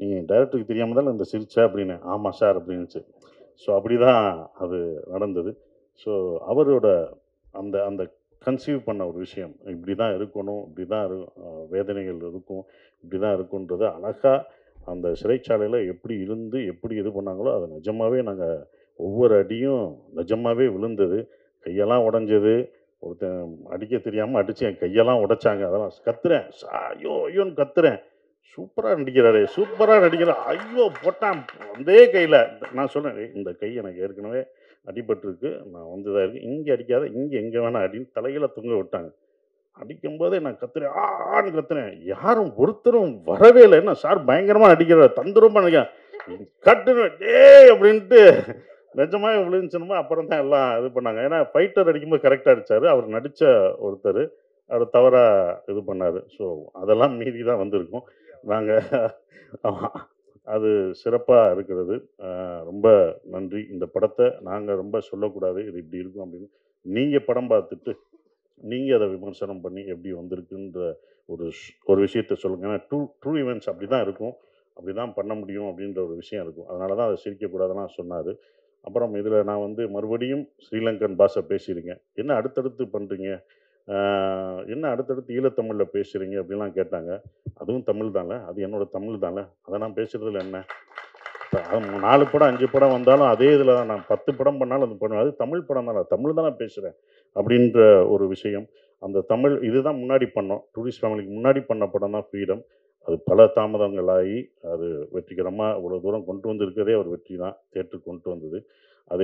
நீங்கள் டைரக்டருக்கு தெரியாமல் தானே இந்த சிரிச்ச அப்படின்னு. ஆமாம் சார் அப்படின்னுச்சு. ஸோ அப்படி தான் அது நடந்தது. ஸோ அவரோட அந்த அந்த கன்சீவ் பண்ண ஒரு விஷயம். இப்படி தான் இருக்கணும், இப்படி தான் வேதனைகள் இருக்கும், இப்படி தான் இருக்குன்றத அழகா அந்த சிறைச்சாலையில எப்படி இருந்து, எப்படி இது பண்ணாங்களோ, அது நிஜமாவே நாங்க ஒவ்வொரு அடியும் நிஜமாவே விழுந்தது. கையெல்லாம் உடைஞ்சது. ஒருத்தன் அடிக்க தெரியாம அடிச்சு என் கையெல்லாம் உடைச்சாங்க. அதெல்லாம் கத்துறேன். ஐயோ! ஐயோன்னு கத்துறேன். சூப்பரா நடிக்கிறாரே! சூப்பரா நடிக்கிறார். ஐயோ! போட்டான் அதே கையில. நான் சொன்னேன், "ஏய் இந்த கை எனக்கு ஏற்கனவே அடிபட்டுருக்கு. நான் வந்து இதா இருக்கு. இங்க அடிக்காத, இங்க எங்க வேணா அடின்னு" தலைகீழ தொங்க விட்டாங்க. அடிக்கும்போதே நான் கத்துறேன். ஆன்னு கத்துறேன். யாரும் ஒருத்தரும் வரவே இல்ல. என்ன சார் பயங்கரமா நடிக்கிறார். தந்திரமா நடிக்கிறார். கட்டுன்னு "டேய்" அப்படின்ட்டு நிஜமாவே விழுந்துச்சுன்னமோ அப்புறம் தான் எல்லாம் இது பண்ணாங்க. ஏன்னா ஃபைட்டர் அடிக்கும்போது கரெக்ட்டா அடிச்சாரு. அவர் நடிச்ச ஒருத்தரு. அவரு தவறா இது பண்ணாரு. ஸோ அதெல்லாம் மீறி தான் வந்திருக்கும். நாங்க ஆமா. அது சிறப்பா இருக்கிறது. ரொம்ப நன்றி. இந்த படத்த நாங்க ரொம்ப சொல்லக்கூடாது. இது இப்படி இருக்கும் அப்படின்னு. நீங்க படம் பார்த்துட்டு, நீங்க அத விமர்சனம் பண்ணி எப்படி வந்திருக்குன்ற ஒரு விஷயத்த சொல்லுங்க. ஏன்னா ட்ரூ ட்ரூ ஈவென்ட்ஸ் அப்படிதான் இருக்கும். அப்படிதான் பண்ண முடியும் அப்படின்ற ஒரு விஷயம் இருக்கும். அதனால தான் அத சிரிக்கக்கூடாதுன்லாம் சொன்னாரு. அப்புறம் இதில நான் வந்து மறுபடியும் ஸ்ரீலங்கன் பாஷை பேசியிருக்கேன். என்ன அடுத்தடுத்து பண்றீங்க? ஆ என்ன அடுத்தடுத்து ஈழத்தமிழ்ல பேசுறீங்க? அப்படிலாம் கேட்டாங்க. அதுவும் தமிழ் தான்ல. அது என்னோட தமிழ் தான்ல. அத நான் பேசுறதுல என்ன? இப்ப 4 படம், 5 படம் வந்தாலும் அதே இதில தான் நான் 10 படம் பண்ணாலும் அது பண்ணுவேன். அது தமிழ் படம் தானே. தமிழ் தான் நான் பேசுறேன். அப்படின்ற ஒரு விஷயம். அந்த தமிழ் இதுதான் முன்னாடி பண்ணோம். டூரிஸ்ட் ஃபேமிலிக்கு முன்னாடி பண்ண படம் தான் ஃப்ரீடம். அது பல தாமதங்கள் ஆகி, அது வெற்றிகரமா இவ்வளோ தூரம் கொண்டு வந்திருக்கிறதே ஒரு வெற்றி தான். தியேட்டருக்கு கொண்டு வந்தது.